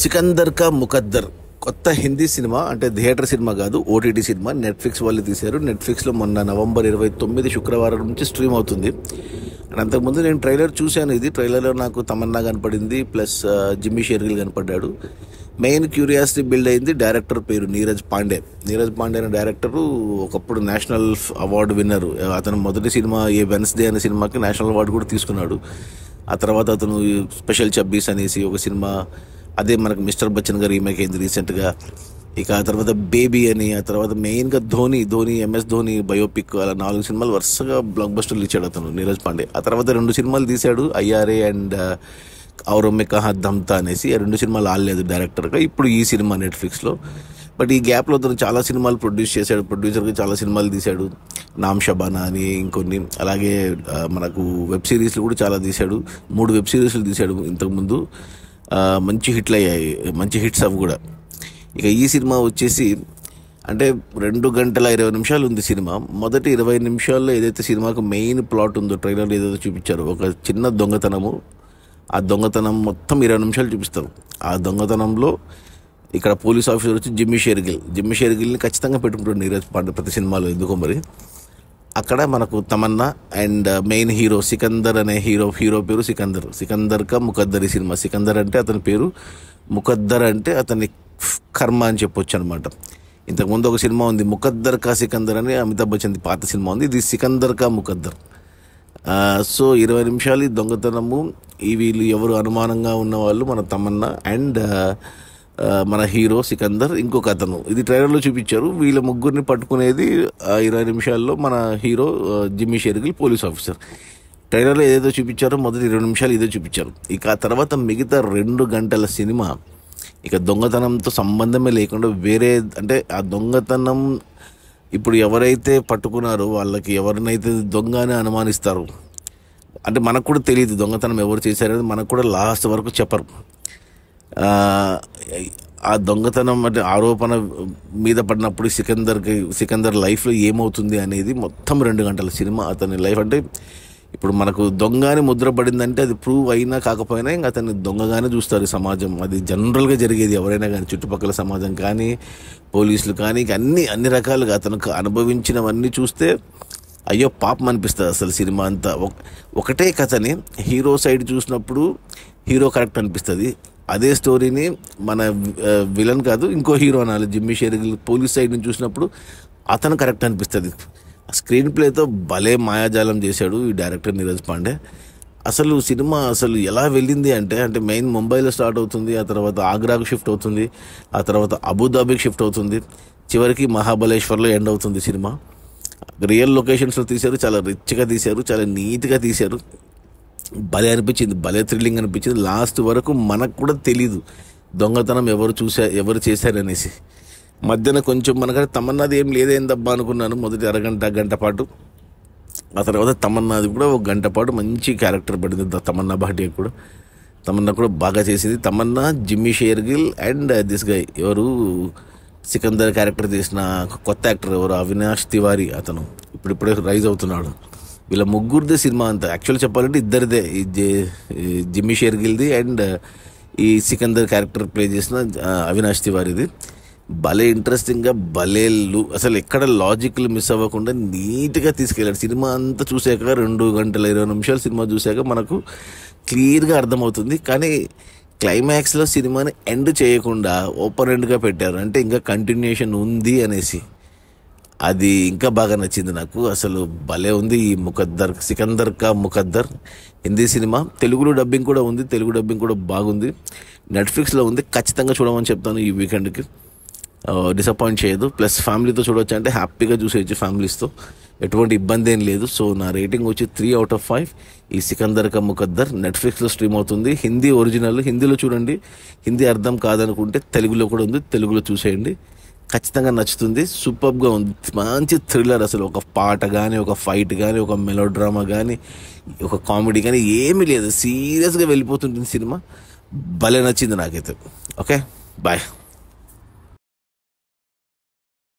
సికందర్ కా ముకద్దర్ కొత్త హిందీ సినిమా, అంటే థియేటర్ సినిమా కాదు, ఓటీటీ సినిమా. నెట్ఫ్లిక్స్ వాళ్ళు తీశారు. నెట్ఫ్లిక్స్లో మొన్న నవంబర్ 29 శుక్రవారం నుంచి స్ట్రీమ్ అవుతుంది. అండ్ అంతకుముందు నేను ట్రైలర్ చూశాను. ఇది ట్రైలర్లో నాకు తమన్నా కనపడింది, ప్లస్ జిమ్మీ షెర్గిల్ కనపడ్డాడు. మెయిన్ క్యూరియాసిటీ బిల్డ్ అయింది డైరెక్టర్ పేరు నీరజ్ పాండే. నీరజ్ పాండే అనే డైరెక్టరు ఒకప్పుడు నేషనల్ అవార్డు విన్నరు. అతను మొదటి సినిమా ఏ వెన్స్డే అనే సినిమాకి నేషనల్ అవార్డు కూడా తీసుకున్నాడు. ఆ తర్వాత అతను స్పెషల్ 26 అనేసి ఒక సినిమా, అదే మనకు మిస్టర్ బచ్చన్ గారు రీమేక్ అయింది రీసెంట్గా. ఇక ఆ తర్వాత బేబీ అని, ఆ తర్వాత మెయిన్గా ధోని ఎంఎస్ ధోని బయోపిక్, అలా 4 సినిమాలు వరుసగా బ్లాక్ బస్టర్లు ఇచ్చాడు అతను నీరజ్ పాండే. ఆ తర్వాత 2 సినిమాలు తీశాడు, ఐఆర్ఏ అండ్ ఔరమ్మె కహా దమ్తా అనేసి. ఆ 2 సినిమాలు ఆడలేదు డైరెక్టర్గా. ఇప్పుడు ఈ సినిమా నెట్ఫ్లిక్స్లో. బట్ ఈ గ్యాప్లో అతను చాలా సినిమాలు ప్రొడ్యూస్ చేశాడు, ప్రొడ్యూసర్గా చాలా సినిమాలు తీశాడు. నామ్ షబానా అని ఇంకొన్ని, అలాగే మనకు వెబ్ సిరీస్లు కూడా చాలా తీశాడు. 3 వెబ్ సిరీస్లు తీశాడు ఇంతకుముందు. మంచి హిట్లు అయ్యాయి, మంచి హిట్స్ అవి కూడా. ఇక ఈ సినిమా వచ్చేసి అంటే 2 గంటల 20 నిమిషాలు ఉంది సినిమా. మొదటి 20 నిమిషాల్లో ఏదైతే సినిమాకు మెయిన్ ప్లాట్ ఉందో ట్రైలర్లో ఏదైతే చూపించారో, ఒక చిన్న దొంగతనము, ఆ దొంగతనం మొత్తం 20 నిమిషాలు చూపిస్తారు. ఆ దొంగతనంలో ఇక్కడ పోలీస్ ఆఫీసర్ వచ్చి జిమ్మీ షెర్గిల్ని ఖచ్చితంగా పెట్టుకుంటాడు నీరజ్ పాండే ప్రతి సినిమాలో, ఎందుకో మరి. అక్కడ మనకు Tamannaah and main hero Sikandar అనే హీరో పేరు సికందర్ కా ముకద్దర్. ఈ సినిమా సికందర్ అంటే అతని పేరు, ముకద్దర్ అంటే అతని కర్మ అని చెప్పొచ్చు అనమాట. ఇంతకుముందు ఒక సినిమా ఉంది ముకద్దర్ కా సికందర్ అని, అమితాబ్ బచ్చన్ పాత సినిమా ఉంది. ఇది సికందర్ కా ముకద్దర్. సో 20 నిమిషాలు దొంగతనము. వీళ్ళు ఎవరు అనుమానంగా ఉన్నవాళ్ళు మన తమన్నా అండ్ మన హీరో సికందర్, ఇంకొక అతను. ఇది ట్రైలర్లో చూపించారు. వీళ్ళ ముగ్గురిని పట్టుకునేది 20 నిమిషాల్లో మన hero Jimmy Shergill police officer. ట్రైలర్లో ఏదేదో చూపించారో మొదటి 20 నిమిషాలు ఇదే చూపించారు. ఇక ఆ తర్వాత మిగతా 2 గంటల సినిమా ఇక దొంగతనంతో సంబంధమే లేకుండా వేరే, అంటే ఆ దొంగతనం ఇప్పుడు ఎవరైతే పట్టుకున్నారో వాళ్ళకి ఎవరినైతే దొంగ అని అనుమానిస్తారు, అంటే మనకు కూడా తెలియదు దొంగతనం ఎవరు చేశారనేది, మనకు కూడా లాస్ట్ వరకు చెప్పరు. ఆ దొంగతనం అంటే ఆరోపణ మీద పడినప్పుడు సికందర్ లైఫ్లో ఏమవుతుంది అనేది మొత్తం 2 గంటల సినిమా. అతని లైఫ్ అంటే ఇప్పుడు మనకు దొంగ అని ముద్ర పడిందంటే అది ప్రూవ్ అయినా కాకపోయినా ఇంకా అతన్ని దొంగగానే చూస్తారు సమాజం. అది జనరల్గా జరిగేది ఎవరైనా కానీ, చుట్టుపక్కల సమాజం కానీ, పోలీసులు కానీ, అన్ని రకాలుగా అతనికి అనుభవించినవన్నీ చూస్తే అయ్యో పాపం అనిపిస్తుంది అసలు సినిమా అంతా. ఒకటే కథని హీరో సైడ్ చూసినప్పుడు హీరో కరెక్ట్ అనిపిస్తుంది. అదే స్టోరీని మన విలన్ కాదు ఇంకో హీరో అనాలి, జిమ్మీ షెర్గిల్ పోలీస్ సైడ్ నుంచి చూసినప్పుడు అతను కరెక్ట్ అనిపిస్తుంది. స్క్రీన్ ప్లేతో భలే మాయాజాలం చేశాడు ఈ డైరెక్టర్ నీరజ్ పాండే. అసలు సినిమా అసలు ఎలా వెళ్ళింది అంటే మెయిన్ ముంబైలో స్టార్ట్ అవుతుంది, ఆ తర్వాత ఆగ్రాకు షిఫ్ట్ అవుతుంది, ఆ తర్వాత అబుదాబికి షిఫ్ట్ అవుతుంది, చివరికి మహాబలేశ్వర్లో ఎండ్ అవుతుంది సినిమా. రియల్ లొకేషన్స్లో తీశారు, చాలా రిచ్గా తీశారు, చాలా నీట్గా తీశారు. భలే అనిపించింది, భలే థ్రిల్లింగ్ అనిపించింది. లాస్ట్ వరకు మనకు కూడా తెలీదు దొంగతనం ఎవరు చేశారనేసి. మధ్యన కొంచెం మనకంటే తమన్నాది ఏం లేదేందబ్బా అనుకున్నాను మొదటి గంట పాటు. ఆ తర్వాత తమన్నాది కూడా 1 గంట పాటు మంచి క్యారెక్టర్ పడింది. తమన్నా భాటియా కూడా, తమన్నా కూడా బాగా చేసింది. Tamannaah, Jimmy Shergill and this guy ఎవరు సికందర్ క్యారెక్టర్ చేసిన కొత్త యాక్టర్ ఎవరు, అవినాష్ తివారీ, అతను ఇప్పుడిప్పుడే రైజ్ అవుతున్నాడు. వీళ్ళ ముగ్గురిదే సినిమా అంతా. యాక్చువల్ చెప్పాలంటే ఇద్దరిదే, జిమ్మీ షెర్గిల్ది అండ్ ఈ సికందర్ క్యారెక్టర్ ప్లే చేసిన అవినాష్ తివారీది. భలే ఇంట్రెస్టింగ్గా, అసలు ఎక్కడ లాజిక్లు మిస్ అవ్వకుండా నీట్గా తీసుకెళ్ళాడు. సినిమా అంతా చూసాక 2 గంటల 20 నిమిషాలు సినిమా చూసాక మనకు క్లియర్గా అర్థమవుతుంది. కానీ క్లైమాక్స్లో సినిమాని ఎండ్ చేయకుండా ఓపెన్ ఎండ్గా పెట్టారు, అంటే ఇంకా కంటిన్యూషన్ ఉంది అనేసి. అది ఇంకా బాగా నచ్చింది నాకు. అసలు భలే ఉంది ఈ సికందర్ కా ముకద్దర్ హిందీ సినిమా. తెలుగులో డబ్బింగ్ కూడా ఉంది, తెలుగు డబ్బింగ్ కూడా బాగుంది. నెట్ఫ్లిక్స్లో ఉంది, ఖచ్చితంగా చూడమని చెప్తాను ఈ వీకెండ్కి. డిసప్పాయింట్ చేయదు. ప్లస్ ఫ్యామిలీతో చూడవచ్చు అంటే హ్యాపీగా చూసేయచ్చు ఫ్యామిలీస్తో, ఎటువంటి ఇబ్బంది ఏం లేదు. సో నా రేటింగ్ వచ్చి 3/5. ఈ సికందర్ కా ముకద్దర్ నెట్ఫ్లిక్స్లో స్ట్రీమ్ అవుతుంది. హిందీ ఒరిజినల్, హిందీలో చూడండి. హిందీ అర్థం కాదనుకుంటే తెలుగులో కూడా ఉంది, తెలుగులో చూసేయండి, ఖచ్చితంగా నచ్చుతుంది. సూపర్గా ఉంది, మంచి థ్రిల్లర్. అసలు ఒక పాట కానీ, ఒక ఫైట్ కానీ, ఒక మెలో డ్రామా కానీ, ఒక కామెడీ కానీ ఏమీ లేదు, సీరియస్గా వెళ్ళిపోతుంటుంది సినిమా. భలే నచ్చింది నాకైతే. Okay, bye.